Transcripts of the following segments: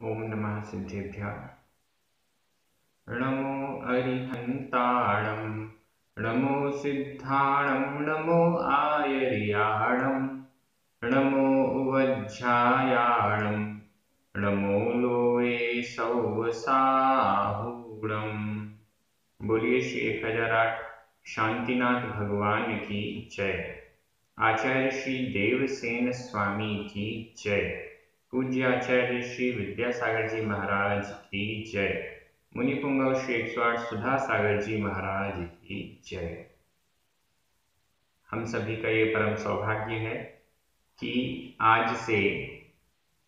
ओम नमः सिद्धेभ्यः। नमो अरिहन्ताणं नमो सिद्धाणं नमो आयर्याणं नमो उवज्झायाणं नमो लोये सौवसाहुणम्। बोलिए श्री 1008 शांतिनाथ भगवान की जय। आचार्य श्री देवसेन स्वामी की जय। पूज्य आचार्य श्री विद्यासागर जी महाराज की जय। मुनि पुंगव श्री 108 सुधा सागर जी महाराज की जय। हम सभी का ये परम सौभाग्य है कि आज से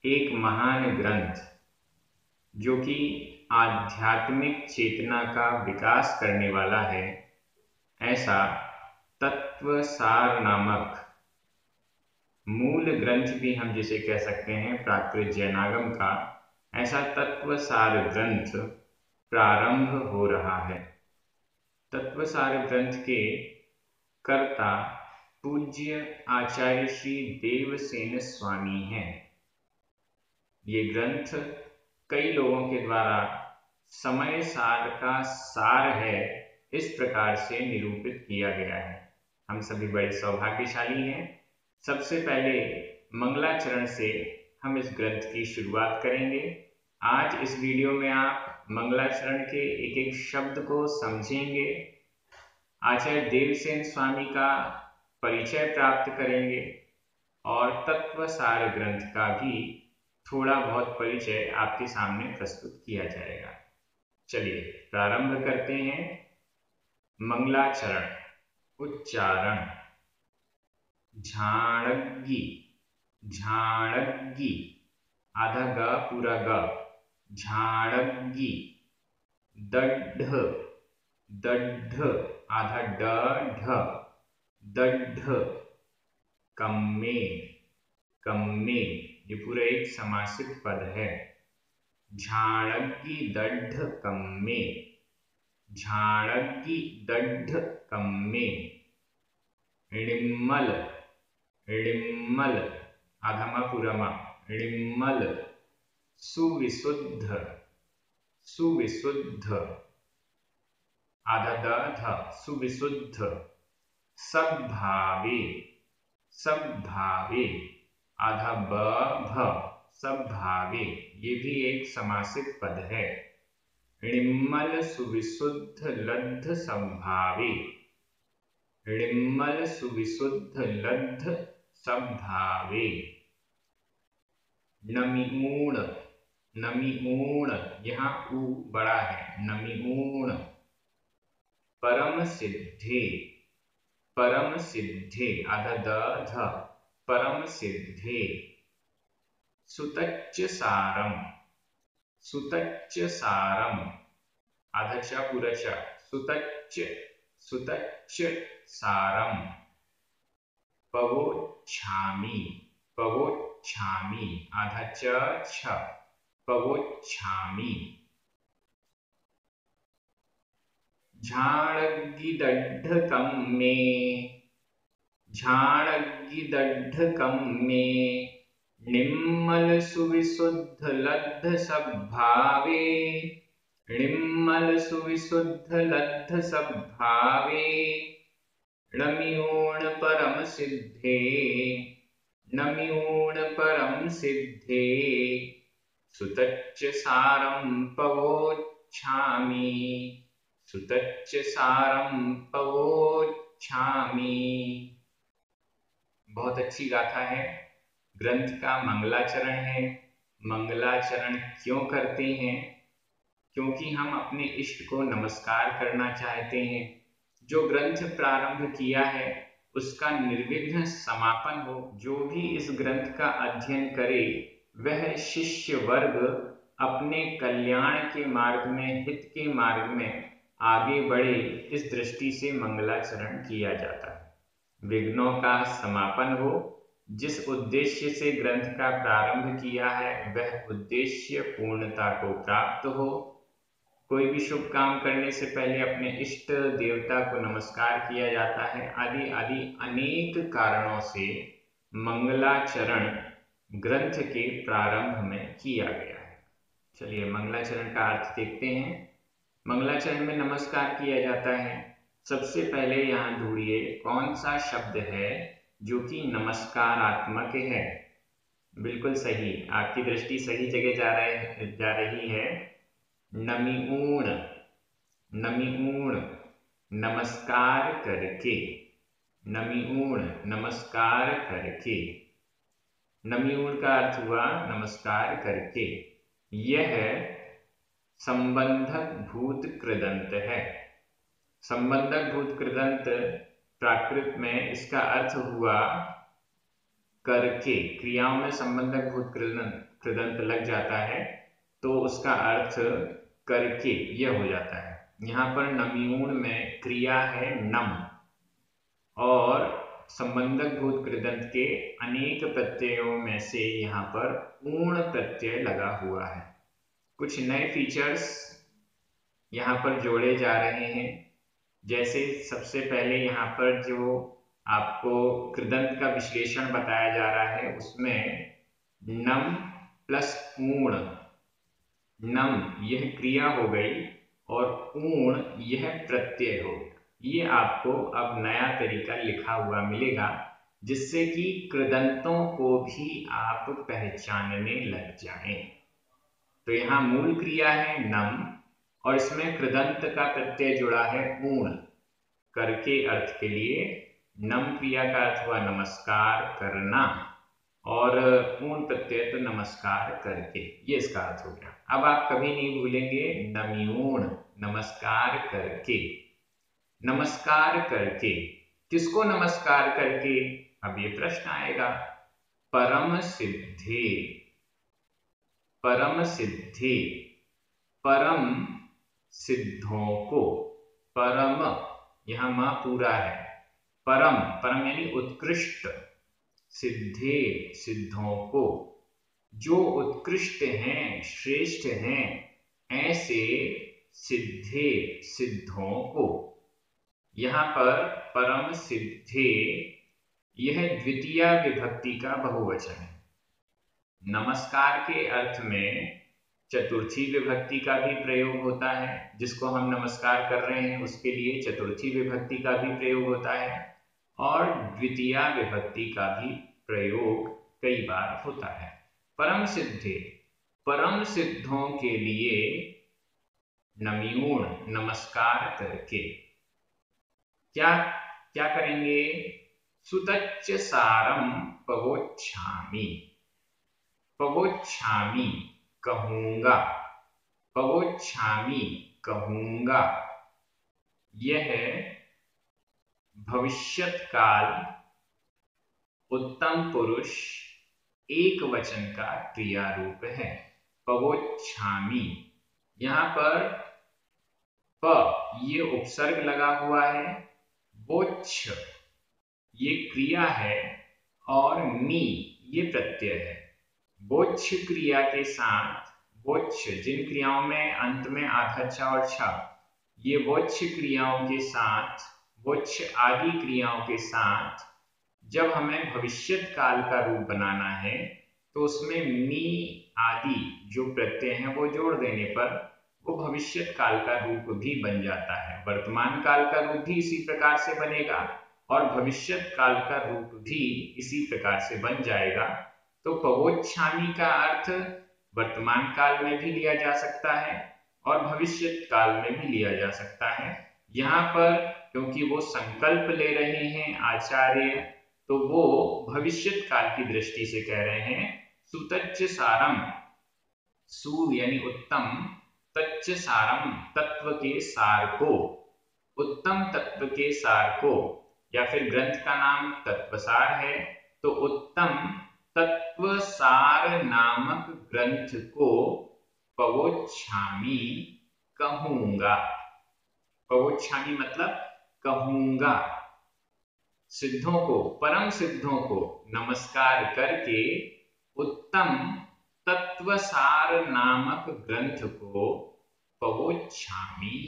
एक महान ग्रंथ जो कि आध्यात्मिक चेतना का विकास करने वाला है, ऐसा तत्वसार नामक मूल ग्रंथ भी हम जिसे कह सकते हैं प्राकृत जैनागम का, ऐसा तत्वसार ग्रंथ प्रारंभ हो रहा है। तत्वसार ग्रंथ के कर्ता पूज्य आचार्य श्री देवसेन स्वामी हैं। ये ग्रंथ कई लोगों के द्वारा समय सार का सार है, इस प्रकार से निरूपित किया गया है। हम सभी बड़े सौभाग्यशाली हैं। सबसे पहले मंगलाचरण से हम इस ग्रंथ की शुरुआत करेंगे। आज इस वीडियो में आप मंगलाचरण के एक एक शब्द को समझेंगे, आचार्य देवसेन स्वामी का परिचय प्राप्त करेंगे और तत्वसार ग्रंथ का भी थोड़ा बहुत परिचय आपके सामने प्रस्तुत किया जाएगा। चलिए प्रारंभ करते हैं। मंगलाचरण। उच्चारण झाड़ग्गी, झाड़ग्गी, आधा ग पूरा ग, झाड़ग्गी। दड्ढ, दड्ढ, आधा ड ढ, दड्ढ। कम्मे, कम्मे, ये पूरा एक समासित पद है। झाड़ग्गी दड्ढ कम्मे, झाड़ग्गी दड्ढ कम्मे। ऋम्मल, ऋम्मल, आधा मा पूरा मा, ऋम्मल। सुविशुद्ध, सुविशुद्ध, आधा द ध, सुविशुद्ध। सद्भावे, सद्भावे, आधा ब भ, सद्भावे, ये भी एक समासित पद है। ऋम्मल सुविशुद्ध लब्ध सद्भावे, ऋम्मल सुविशुद्ध लब्ध सद्भावे। नमिऊण, नमिऊण, यहाँ ऊ बड़ा है, नमिऊण। परम सिद्धे, परम सिद्धे, आधा द ध, परम सिद्धे। सुतच्च सारम, सुतच्च सारम, आधा च पूरा च, सुतच्च, सुतच्च सारम। पवोच्छामि, पवोच्छामि, आधा च छ, पवोच्छामि। झाड़ग्गी कम्मे, झाड़ग्गी कम्मे। निम्मल सुविशुद्ध लब्ध सद्भावे, निम्मल सुविशुद्ध लब्ध सद्भावे। नमिऊण परम सिद्धे, नमिऊण परम सिद्धे। सुतच्च सारं पवोच्छामि, सुतच्च सारं पवोच्छामि। बहुत अच्छी गाथा है। ग्रंथ का मंगलाचरण है। मंगलाचरण क्यों करते हैं? क्योंकि हम अपने इष्ट को नमस्कार करना चाहते हैं। जो ग्रंथ प्रारंभ किया है उसका निर्विघ्न समापन हो। जो भी इस ग्रंथ का अध्ययन करे वह शिष्य वर्ग अपने कल्याण के मार्ग में, हित के मार्ग में आगे बढ़े, इस दृष्टि से मंगलाचरण किया जाता है। विघ्नों का समापन हो। जिस उद्देश्य से ग्रंथ का प्रारंभ किया है वह उद्देश्य पूर्णता को प्राप्त हो। कोई भी शुभ काम करने से पहले अपने इष्ट देवता को नमस्कार किया जाता है। आदि आदि अनेक कारणों से मंगलाचरण ग्रंथ के प्रारंभ में किया गया है। चलिए मंगलाचरण का अर्थ देखते हैं। मंगलाचरण में नमस्कार किया जाता है। सबसे पहले यहाँ ढूंढिए कौन सा शब्द है जो कि नमस्कारात्मक है। बिल्कुल सही, आपकी दृष्टि सही जगह जा रही है। नमिऊण, नमिऊण नमस्कार करके, नमिऊण नमस्कार करके। नमिऊण का अर्थ हुआ नमस्कार करके। यह संबंधक भूत कृदंत है। संबंधक भूत कृदंत प्राकृत में इसका अर्थ हुआ करके। क्रियाओं में संबंधक भूत कृदंत लग जाता है तो उसका अर्थ करके यह हो जाता है। यहाँ पर नमिऊण में क्रिया है नम और संबंधक भूत कृदंत के अनेक प्रत्ययों में से यहाँ पर ऊण प्रत्यय लगा हुआ है। कुछ नए फीचर्स यहाँ पर जोड़े जा रहे हैं। जैसे सबसे पहले यहाँ पर जो आपको कृदंत का विश्लेषण बताया जा रहा है उसमें नम प्लस ऊण, नम यह क्रिया हो गई और ऊण यह प्रत्यय हो गया। ये आपको अब नया तरीका लिखा हुआ मिलेगा जिससे कि कृदंतों को भी आप पहचानने लग जाएं। तो यहाँ मूल क्रिया है नम और इसमें कृदंत का प्रत्यय जुड़ा है ऊण। करके अर्थ के लिए नम क्रिया का अर्थ हुआ नमस्कार करना और ऊण प्रत्यय तो नमस्कार करके, ये इसका अर्थ हो गया। अब आप कभी नहीं भूलेंगे नमिऊण नमस्कार करके। नमस्कार करके किसको नमस्कार करके, अब ये प्रश्न आएगा। परम सिद्धे, परम सिद्धे, परम सिद्धों को। परम यहां मां पूरा है। परम, परम यानी उत्कृष्ट, सिद्धे सिद्धों को, जो उत्कृष्ट हैं श्रेष्ठ हैं ऐसे सिद्धे सिद्धों को। यहाँ पर परम सिद्धे यह द्वितीय विभक्ति का बहुवचन है। नमस्कार के अर्थ में चतुर्थी विभक्ति का भी प्रयोग होता है। जिसको हम नमस्कार कर रहे हैं उसके लिए चतुर्थी विभक्ति का भी प्रयोग होता है और द्वितीय विभक्ति का भी प्रयोग कई बार होता है। परम सिद्धे, परम सिद्धों के लिए नमिऊण नमस्कार करके क्या क्या करेंगे। सुतच्च सारम पवोच्छामि, पवोच्छामि कहूंगा, पवोच्छामि कहूंगा। यह भविष्यत काल उत्तम पुरुष एक वचन का क्रिया रूप है। पवोच्छामि, यहां पर प ये उपसर्ग लगा हुआ है, वोच्छ ये क्रिया है और मी ये प्रत्यय है। वोच्छ क्रिया के साथ, वोच्छ जिन क्रियाओं में अंत में आधा छ और छ, ये वोच्छ क्रियाओं के साथ, वोच्छ आदि क्रियाओं के साथ जब हमें भविष्यत काल का रूप बनाना है तो उसमें मी आदि जो प्रत्यय हैं वो जोड़ देने पर वो भविष्यत काल का रूप भी बन जाता है। वर्तमान काल का रूप भी इसी प्रकार से बनेगा और भविष्यत काल का रूप भी इसी प्रकार से बन जाएगा। तो पवोच्छामि का अर्थ वर्तमान काल में भी लिया जा सकता है और भविष्यत काल में भी लिया जा सकता है। यहाँ पर क्योंकि वो संकल्प ले रहे हैं आचार्य, तो वो भविष्यत काल की दृष्टि से कह रहे हैं सुतच्च सारम, सु यानी उत्तम, तच्च सारम तत्व के सार को, उत्तम तत्व के सार को, या फिर ग्रंथ का नाम तत्वसार है तो उत्तम तत्वसार नामक ग्रंथ को पवोच्छामि कहूंगा। पवोच्छामि मतलब कहूंगा। सिद्धों को, परम सिद्धों को नमस्कार करके उत्तम तत्वसार नामक ग्रंथ को पवोच्छामि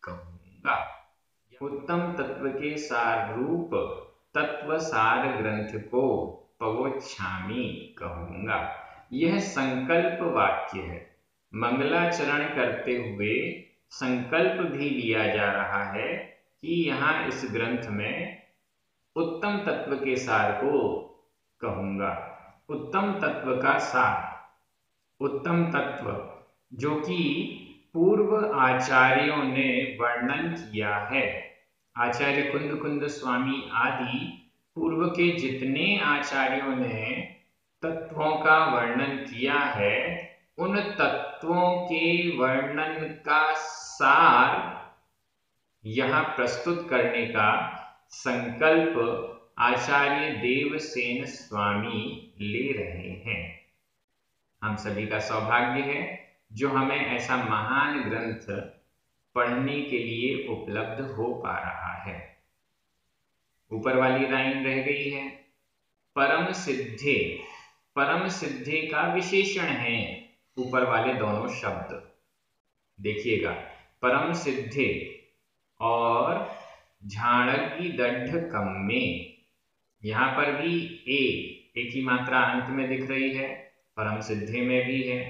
कहूंगा। उत्तम तत्व के सार रूप तत्वसार ग्रंथ को पवोच्छामि कहूंगा। यह संकल्प वाक्य है। मंगलाचरण करते हुए संकल्प भी लिया जा रहा है कि यहाँ इस ग्रंथ में उत्तम तत्व के सार को कहूंगा। उत्तम तत्व का सार, उत्तम तत्व जो कि पूर्व आचार्यों ने वर्णन किया है। आचार्य कुंद कुंद स्वामी आदि पूर्व के जितने आचार्यों ने तत्वों का वर्णन किया है, उन तत्वों के वर्णन का सार यहाँ प्रस्तुत करने का संकल्प आचार्य देवसेन स्वामी ले रहे हैं। हम सभी का सौभाग्य है जो हमें ऐसा महान ग्रंथ पढ़ने के लिए उपलब्ध हो पा रहा है। ऊपर वाली लाइन रह गई है, परम सिद्धे। परम सिद्धे का विशेषण है ऊपर वाले दोनों शब्द। देखिएगा, परम सिद्धे और झाड़गी दंड कम्मे, यहां पर भी एक ही मात्रा अंत में दिख रही है, परम सिद्धे में भी है।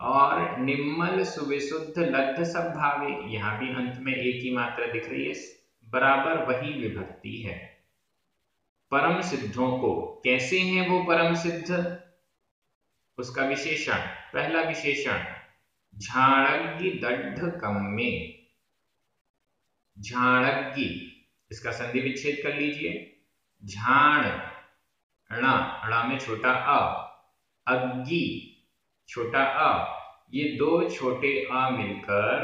और निम्मल सुविशुद्ध लब्ध सब भावे, यहां भी अंत में एक ही मात्रा दिख रही है, बराबर वही विभक्ति है। परम सिद्धों को, कैसे हैं वो परम सिद्ध, उसका विशेषण, पहला विशेषण झाड़गी दंड कम्मे। झाड़गी, इसका संधि विच्छेद कर लीजिए। झाण ण में छोटा अ, अग्गी छोटा अ, ये दो छोटे अ मिलकर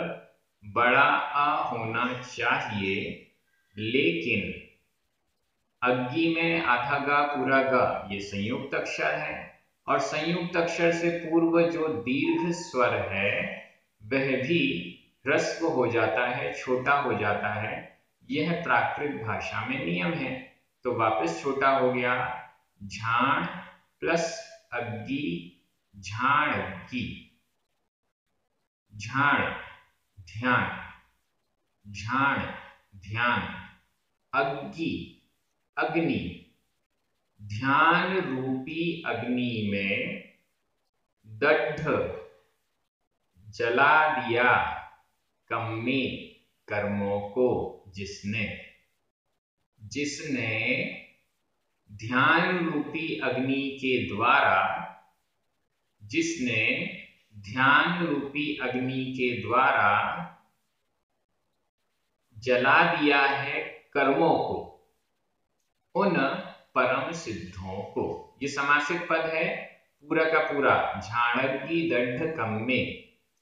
बड़ा अ होना चाहिए, लेकिन अग्गी में आधा गा पूरा गा ये संयुक्त अक्षर है, और संयुक्त अक्षर से पूर्व जो दीर्घ स्वर है वह भी ह्रस्व हो जाता है, छोटा हो जाता है। यह प्राकृत भाषा में नियम है, तो वापस छोटा हो गया। झाण प्लस अग्गी, झाणग्गी। झाण ध्यान, झाण ध्यान, अग्गी अग्नि, ध्यान रूपी अग्नि में दड्ढ जला दिया, कम्मे कर्मों को, जिसने। जिसने ध्यान रूपी अग्नि के द्वारा, जिसने ध्यान रूपी अग्नि के द्वारा जला दिया है कर्मों को, उन परम सिद्धों को। ये समासिक पद है पूरा का पूरा, झाड़गी दंड कम्मे।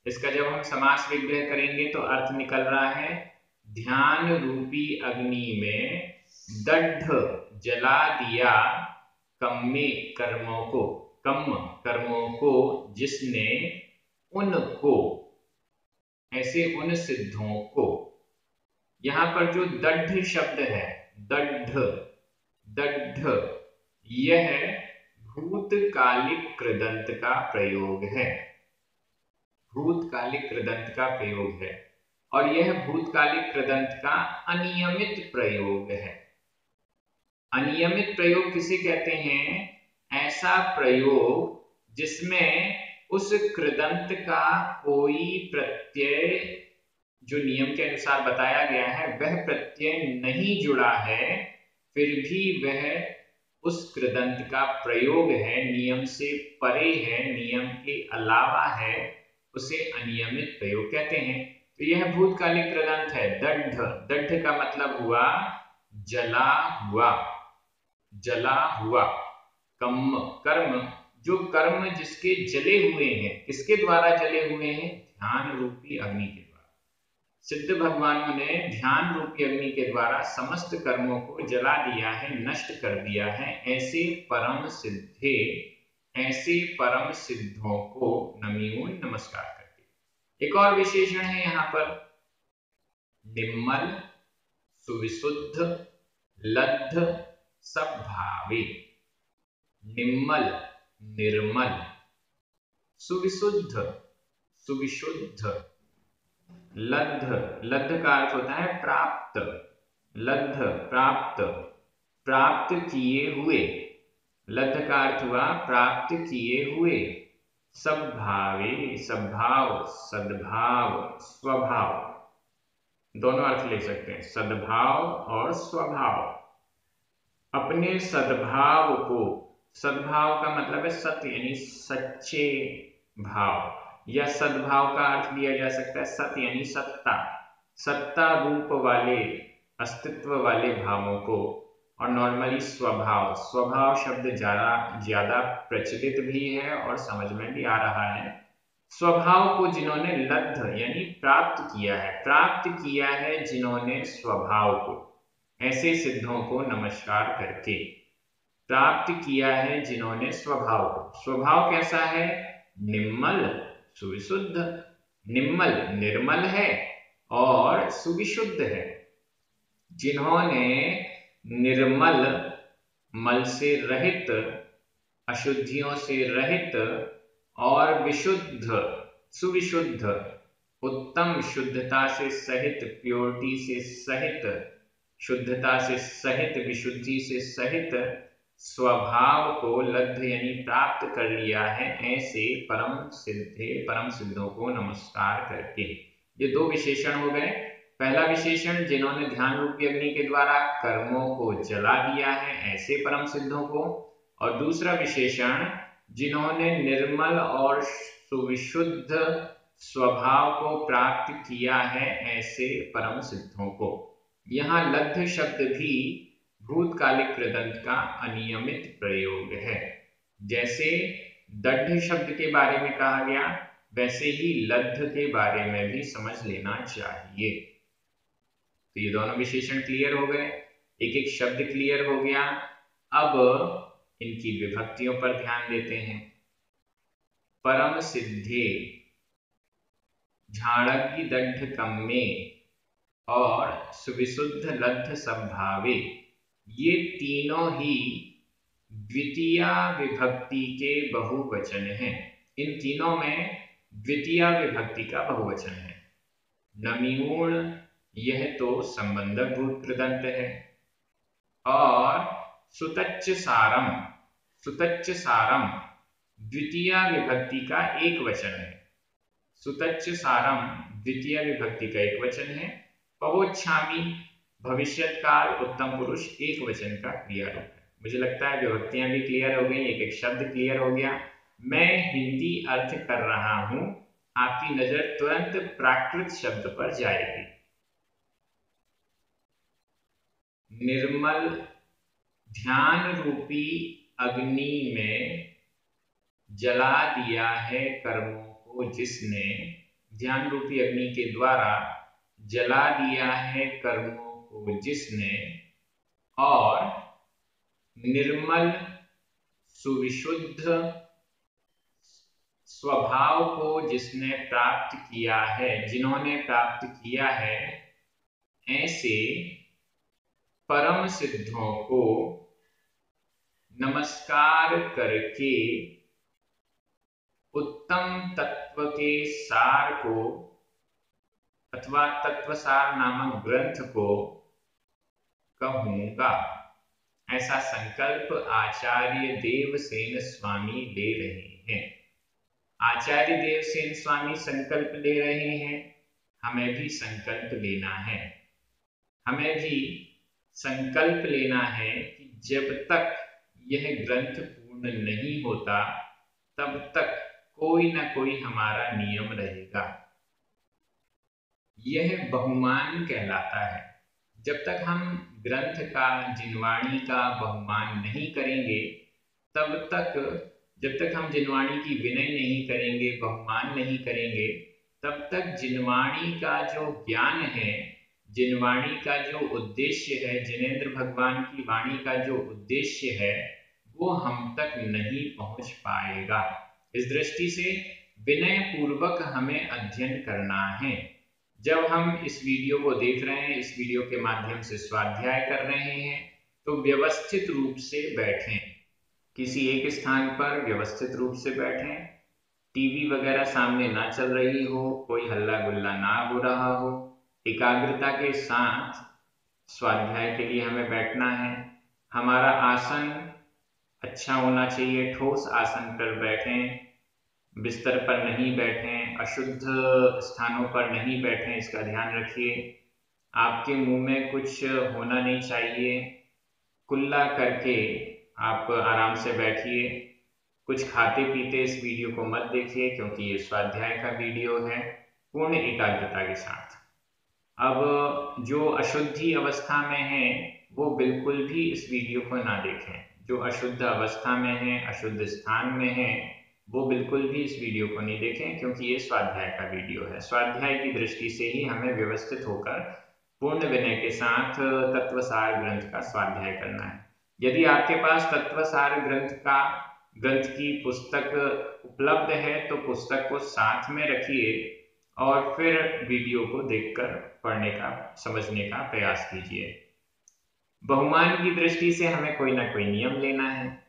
इसका जब हम समास विग्रह करेंगे तो अर्थ निकल रहा है, ध्यान रूपी अग्नि में दड्ढ जला दिया, कम्मे कर्मों को, कम्म कर्मों को, जिसने उनको, ऐसे उन सिद्धों को। यहां पर जो दड्ढ शब्द है, दड्ढ दड्ढ, यह भूतकालिक कृदंत का प्रयोग है, भूतकालिक कृदंत का प्रयोग है, और यह भूतकालिक कृदंत का अनियमित प्रयोग है। अनियमित प्रयोग किसे कहते हैं? ऐसा प्रयोग जिसमें उस कृदंत का कोई प्रत्यय जो नियम के अनुसार बताया गया है वह प्रत्यय नहीं जुड़ा है, फिर भी वह उस कृदंत का प्रयोग है, नियम से परे है, नियम के अलावा है, उसे अनियमित प्रयोग कहते हैं। तो यह भूतकालिक कृदंत है, दड्ढ। दड्ढ का मतलब हुआ जला हुआ, जला हुआ। कम्म कर्म, जो कर्म जिसके जले हुए हैं, किसके द्वारा जले हुए हैं? ध्यान रूपी अग्नि के द्वारा। सिद्ध भगवानों ने ध्यान रूपी अग्नि के द्वारा समस्त कर्मों को जला दिया है, नष्ट कर दिया है। ऐसे परम सिद्धे, ऐसे परम सिद्धों को नमियो नमस्कार करके। एक और विशेषण है यहाँ पर, निम्मल सुविशुद्ध लब्ध सब भावे। निम्मल निर्मल, सुविशुद्ध सुविशुद्ध, लब्ध, लब्ध का अर्थ होता है प्राप्त, लब्ध प्राप्त, प्राप्त किए हुए, लब्ध का अर्थ हुआ प्राप्त किए हुए। सद्भावे, सद्भाव, सद्भाव, स्वभाव, दोनों अर्थ ले सकते हैं, सद्भाव और स्वभाव। अपने सद्भाव को, सद्भाव का मतलब है सत्य यानी सच्चे भाव, या सद्भाव का अर्थ लिया जा सकता है सत्य यानी सत्ता, सत्ता रूप वाले, अस्तित्व वाले भावों को। और नॉर्मली स्वभाव, स्वभाव शब्द ज्यादा प्रचलित भी है और समझ में भी आ रहा है। स्वभाव को जिन्होंने लब्ध यानी प्राप्त किया है, प्राप्त किया है जिन्होंने स्वभाव को, ऐसे सिद्धों को नमस्कार करके। प्राप्त किया है जिन्होंने स्वभाव को। स्वभाव कैसा है? निर्मल, सुविशुद्ध। निर्मल, निर्मल है और सुविशुद्ध है। जिन्होंने निर्मल, मल से रहित, अशुद्धियों से रहित और विशुद्ध, सुविशुद्ध, उत्तम, शुद्धता से सहित, प्योरिटी से सहित, शुद्धता से सहित, विशुद्धि से सहित स्वभाव को लब्ध यानी प्राप्त कर लिया है, ऐसे परम सिद्धों को नमस्कार करके। ये दो विशेषण हो गए। पहला विशेषण, जिन्होंने ध्यान रूपी अग्नि के द्वारा कर्मों को जला दिया है, ऐसे परम सिद्धों को। और दूसरा विशेषण, जिन्होंने निर्मल और सुविशुद्ध स्वभाव को प्राप्त किया है, ऐसे परम सिद्धों को। यहाँ लब्ध शब्द भी भूतकालिक कृदंत का अनियमित प्रयोग है। जैसे दढ़ शब्द के बारे में कहा गया, वैसे ही लब्ध के बारे में भी समझ लेना चाहिए। तो ये दोनों विशेषण क्लियर हो गए, एक एक शब्द क्लियर हो गया। अब इनकी विभक्तियों पर ध्यान देते हैं। परम सिद्धे, झाड़ग्गी दढ़ कम्मे और सुविशुद्ध लब्ध संभावे, ये तीनों ही द्वितीया विभक्ति के बहुवचन हैं। इन तीनों में द्वितीया विभक्ति का बहुवचन है। नमीऊण, यह तो संबंधक भूत कृदंत है। और सुतच्च सारम, सुतच्च सारम द्वितीया विभक्ति का एक वचन है। सुतच्च सारम द्वितीय विभक्ति का एक वचन है। पवोच्छामी भविष्यत काल उत्तम पुरुष एक वचन का क्रिया रूप है। मुझे लगता है विभक्तियां भी क्लियर हो गई, एक एक शब्द क्लियर हो गया। मैं हिंदी अर्थ कर रहा हूं, आपकी नजर तुरंत प्राकृत शब्द पर जाएगी। निर्मल, ध्यान रूपी अग्नि में जला दिया है कर्मों को जिसने, ध्यान रूपी अग्नि के द्वारा जला दिया है कर्मों को जिसने, और निर्मल सुविशुद्ध स्वभाव को जिसने प्राप्त किया है, जिन्होंने प्राप्त किया है, ऐसे परम सिद्धों को नमस्कार करके उत्तम तत्व के सार को अथवा तत्वसार नामक ग्रंथ को कहूंगा। ऐसा संकल्प आचार्य देवसेन स्वामी ले रहे हैं। आचार्य देवसेन स्वामी संकल्प ले रहे हैं, हमें भी संकल्प लेना है। हमें भी संकल्प लेना है कि जब तक यह ग्रंथ पूर्ण नहीं होता, तब तक कोई ना कोई हमारा नियम रहेगा। यह बहुमान कहलाता है। जब तक हम ग्रंथ का, जिनवाणी का बहुमान नहीं करेंगे, तब तक, जब तक हम जिनवाणी की विनय नहीं करेंगे, बहुमान नहीं करेंगे, तब तक जिनवाणी का जो ज्ञान है, जिनवाणी का जो उद्देश्य है, जिनेंद्र भगवान की वाणी का जो उद्देश्य है, वो हम तक नहीं पहुंच पाएगा। इस दृष्टि से विनय पूर्वक हमें अध्ययन करना है। जब हम इस वीडियो को देख रहे हैं, इस वीडियो के माध्यम से स्वाध्याय कर रहे हैं, तो व्यवस्थित रूप से बैठें, किसी एक स्थान पर व्यवस्थित रूप से बैठें। टीवी वगैरह सामने ना चल रही हो, कोई हल्ला गुल्ला ना हो रहा हो। एकाग्रता के साथ स्वाध्याय के लिए हमें बैठना है। हमारा आसन अच्छा होना चाहिए, ठोस आसन पर बैठें। बिस्तर पर नहीं बैठें, अशुद्ध स्थानों पर नहीं बैठें, इसका ध्यान रखिए। आपके मुंह में कुछ होना नहीं चाहिए, कुल्ला करके आप आराम से बैठिए। कुछ खाते पीते इस वीडियो को मत देखिए, क्योंकि ये स्वाध्याय का वीडियो है। पूर्ण एकाग्रता के साथ। अब जो अशुद्धि अवस्था में है वो बिल्कुल भी इस वीडियो को ना देखें। जो अशुद्ध अवस्था में है, अशुद्ध स्थान में है, वो बिल्कुल भी इस वीडियो को नहीं देखें, क्योंकि ये स्वाध्याय का वीडियो है। स्वाध्याय की दृष्टि से ही हमें व्यवस्थित होकर पूर्ण विनय के साथ तत्वसार ग्रंथ का स्वाध्याय करना है। यदि आपके पास तत्वसार ग्रंथ की पुस्तक उपलब्ध है तो पुस्तक को साथ में रखिए और फिर वीडियो को देखकर पढ़ने का, समझने का प्रयास कीजिए। बहुमान की दृष्टि से हमें कोई ना कोई नियम लेना है।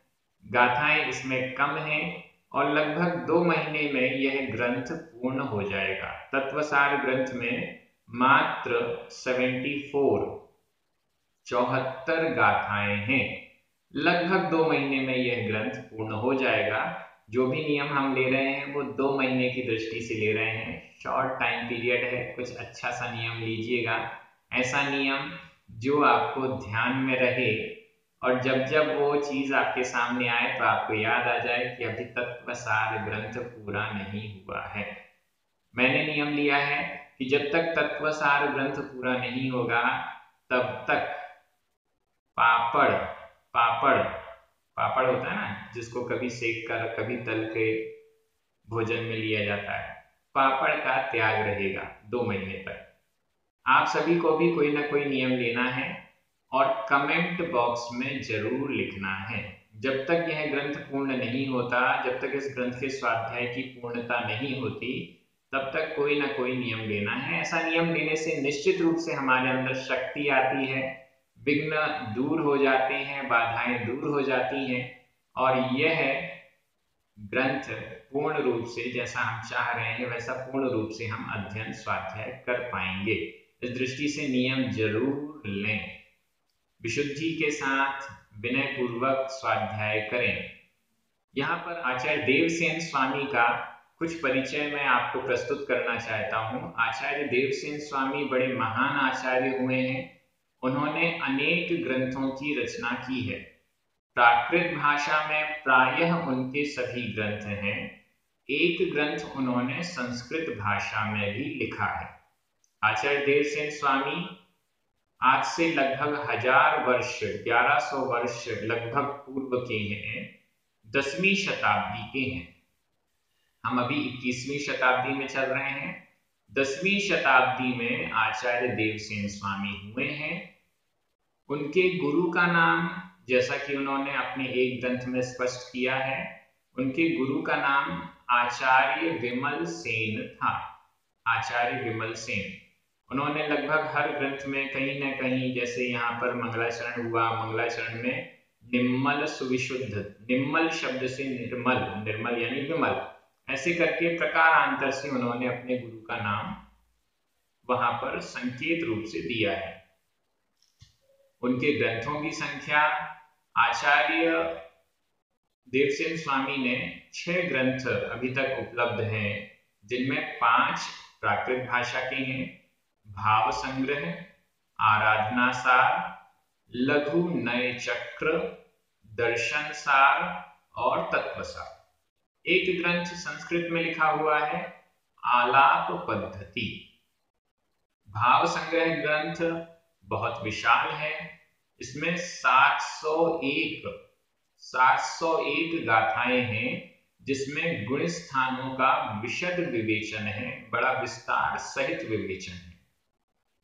गाथाएं इसमें कम हैं और लगभग 2 महीने में यह ग्रंथ पूर्ण हो जाएगा। तत्वसार ग्रंथ में मात्र 74 गाथाएं हैं। लगभग 2 महीने में यह ग्रंथ पूर्ण हो जाएगा। जो भी नियम हम ले रहे हैं वो 2 महीने की दृष्टि से ले रहे हैं। शॉर्ट टाइम पीरियड है, कुछ अच्छा सा नियम लीजिएगा। ऐसा नियम जो आपको ध्यान में रहे और जब जब वो चीज आपके सामने आए तो आपको याद आ जाए कि अभी तत्वसार ग्रंथ पूरा नहीं हुआ है। मैंने नियम लिया है कि जब तक तत्वसार ग्रंथ पूरा नहीं होगा तब तक पापड़ पापड़ पापड़ होता है ना, जिसको कभी सेक कर कभी तल के भोजन में लिया जाता है, पापड़ का त्याग रहेगा 2 महीने तक। आप सभी को भी कोई ना कोई नियम लेना है और कमेंट बॉक्स में जरूर लिखना है। जब तक यह ग्रंथ पूर्ण नहीं होता, जब तक इस ग्रंथ के स्वाध्याय की पूर्णता नहीं होती, तब तक कोई ना कोई नियम लेना है। ऐसा नियम लेने से निश्चित रूप से हमारे अंदर शक्ति आती है, विघ्न दूर हो जाते हैं, बाधाएं दूर हो जाती हैं और यह ग्रंथ पूर्ण रूप से जैसा हम चाह रहे हैं वैसा पूर्ण रूप से हम अध्ययन स्वाध्याय कर पाएंगे। इस दृष्टि से नियम जरूर लें, विशुद्धि के साथ विनय पूर्वक स्वाध्याय करें। यहाँ पर आचार्य देवसेन स्वामी का कुछ परिचय मैं आपको प्रस्तुत करना चाहता हूँ। आचार्य देवसेन स्वामी बड़े महान आचार्य हुए हैं। उन्होंने अनेक ग्रंथों की रचना की है। प्राकृत भाषा में प्रायः उनके सभी ग्रंथ हैं। एक ग्रंथ उन्होंने संस्कृत भाषा में भी लिखा है। आचार्य देवसेन स्वामी आज से लगभग 1000 वर्ष, 1100 वर्ष लगभग पूर्व के हैं, 10वीं शताब्दी के हैं। हम अभी 21वीं शताब्दी में चल रहे हैं। 10वीं शताब्दी में आचार्य देवसेन स्वामी हुए हैं। उनके गुरु का नाम, जैसा कि उन्होंने अपने एक ग्रंथ में स्पष्ट किया है, उनके गुरु का नाम आचार्य विमल सेन था। आचार्य विमल सेन। उन्होंने लगभग हर ग्रंथ में कहीं न कहीं, जैसे यहाँ पर मंगलाचरण हुआ, मंगलाचरण में निम्मल सुविशुद्ध, निम्मल शब्द से निर्मल, निर्मल यानी विमल, ऐसे करके प्रकारांतर से उन्होंने अपने गुरु का नाम वहां पर संकेत रूप से दिया है। उनके ग्रंथों की संख्या, आचार्य देवसेन स्वामी ने 6 ग्रंथ अभी तक उपलब्ध हैं, जिनमें 5 प्राकृत भाषा के हैं। भाव संग्रह, आराधना सार, लघु नय चक्र, दर्शन सार और तत्व सार। एक ग्रंथ संस्कृत में लिखा हुआ है, आलाप पद्धति। भाव संग्रह ग्रंथ बहुत विशाल है। इसमें 701 गाथाएं हैं, जिसमें गुण स्थानों का विशद विवेचन है, बड़ा विस्तार सहित विवेचन है।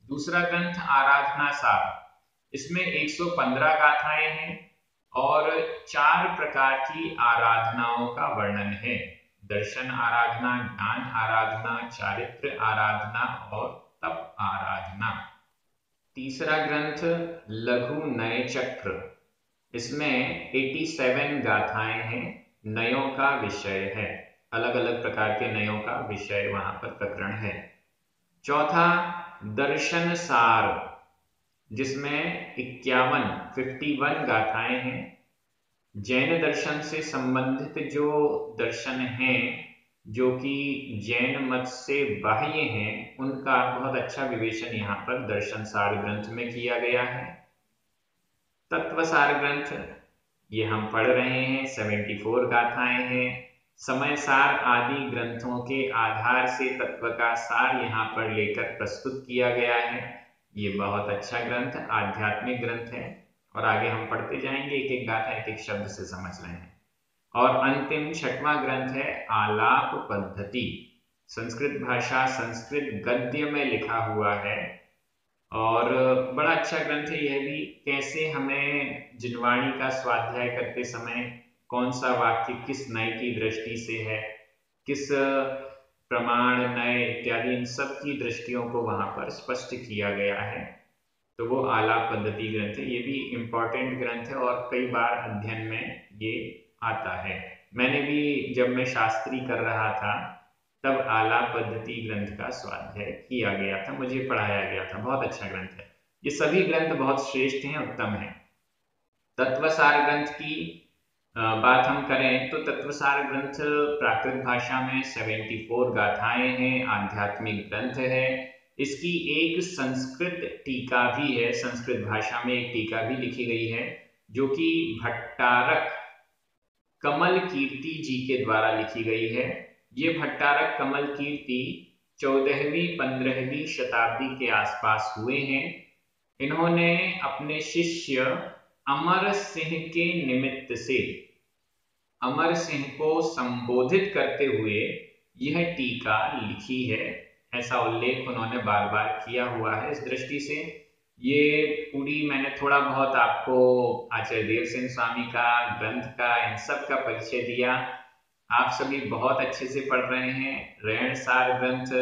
दूसरा ग्रंथ आराधना सार, इसमें 115 गाथाएं हैं और 4 प्रकार की आराधनाओं का वर्णन है। दर्शन आराधना, ज्ञान आराधना, चारित्र आराधना और तप आराधना। तीसरा ग्रंथ लघु नय चक्र, इसमें 87 गाथाएं हैं, नयों का विषय है, अलग अलग प्रकार के नयों का विषय वहां पर प्रकरण है। चौथा दर्शन सार, जिसमें 51 गाथाएं हैं। जैन दर्शन से संबंधित जो दर्शन हैं जो कि जैन मत से बाह्य हैं, उनका बहुत अच्छा विवेचन यहाँ पर दर्शन सार ग्रंथ में किया गया है। तत्व सार ग्रंथ ये हम पढ़ रहे हैं, 74 गाथाएं हैं। समय सार आदि ग्रंथों के आधार से तत्व का सार यहाँ पर लेकर प्रस्तुत किया गया है। ये बहुत अच्छा ग्रंथ, आध्यात्मिक ग्रंथ है। और आगे हम पढ़ते जाएंगे, एक एक गाथा एक एक शब्द से समझ रहे हैं। और अंतिम छठवां ग्रंथ है आलाप पद्धति। संस्कृत भाषा, संस्कृत गद्य में लिखा हुआ है और बड़ा अच्छा ग्रंथ है यह भी। कैसे हमें जिनवाणी का स्वाध्याय करते समय कौन सा वाक्य किस नय की दृष्टि से है, किस प्रमाण, नय इत्यादि, इन सब की दृष्टियों को वहां पर स्पष्ट किया गया है। तो वो आलाप पद्धति ग्रंथ है, ये भी इम्पोर्टेंट ग्रंथ है और कई बार अध्ययन में ये आता है। मैंने भी जब मैं शास्त्री कर रहा था तब आलाप पद्धति ग्रंथ का स्वाध्याय किया गया था, मुझे पढ़ाया गया था। बहुत अच्छा ग्रंथ है। ये सभी ग्रंथ बहुत श्रेष्ठ हैं, उत्तम हैं। तत्वसार ग्रंथ की बात हम करें तो तत्वसार ग्रंथ प्राकृत भाषा में 74 गाथाएं हैं, आध्यात्मिक ग्रंथ है। इसकी एक संस्कृत टीका भी है, संस्कृत भाषा में एक टीका भी लिखी गई है जो कि भट्टारक कमल कीर्ति जी के द्वारा लिखी गई है। ये भट्टारक कमल कीर्ति 14वीं 15वीं शताब्दी के आसपास हुए हैं। इन्होंने अपने शिष्य अमर सिंह के निमित्त से अमर सिंह को संबोधित करते हुए यह टीका लिखी है, ऐसा उल्लेख उन्होंने बार बार किया हुआ है। इस दृष्टि से ये पूरी मैंने थोड़ा बहुत आपको आचार्य देव सिंह स्वामी का, ग्रंथ का, इन सब का परिचय दिया। आप सभी बहुत अच्छे से पढ़ रहे हैं। रेण सार ग्रंथ,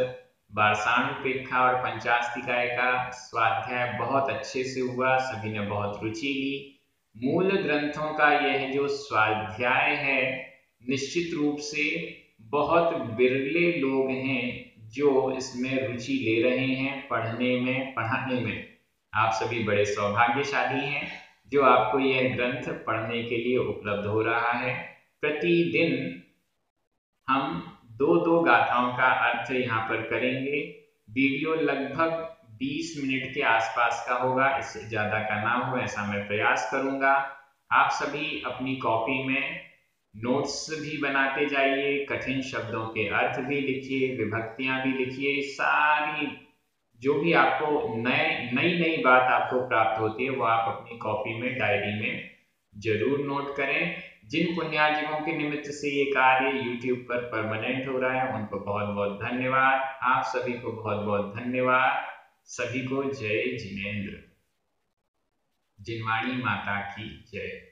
बारसाणुपेक्षा और पंचास्तिकाय का स्वाध्याय बहुत अच्छे से हुआ, सभी ने बहुत रुचि ली। मूल ग्रंथों का यह जो स्वाध्याय है, निश्चित रूप से बहुत बिरले लोग हैं जो इसमें रुचि ले रहे हैं, पढ़ने में, पढ़ाने में। आप सभी बड़े सौभाग्यशाली हैं जो आपको यह ग्रंथ पढ़ने के लिए उपलब्ध हो रहा है। प्रतिदिन हम दो दो गाथाओं का अर्थ यहाँ पर करेंगे। वीडियो लगभग 20 मिनट के आसपास का होगा, इससे ज्यादा का ना हो ऐसा मैं प्रयास करूंगा। आप सभी अपनी कॉपी में नोट्स भी बनाते जाइए, कठिन शब्दों के अर्थ भी लिखिए, विभक्तियां भी लिखिए। सारी जो भी आपको नई नई बात आपको प्राप्त होती है वो आप अपनी कॉपी में, डायरी में जरूर नोट करें। जिन पुण्यार्जियों के निमित्त से ये कार्य YouTube पर परमानेंट हो रहा है उनको बहुत बहुत धन्यवाद। आप सभी को बहुत बहुत धन्यवाद। सभी को जय जिनेंद्र। जिनवाणी माता की जय।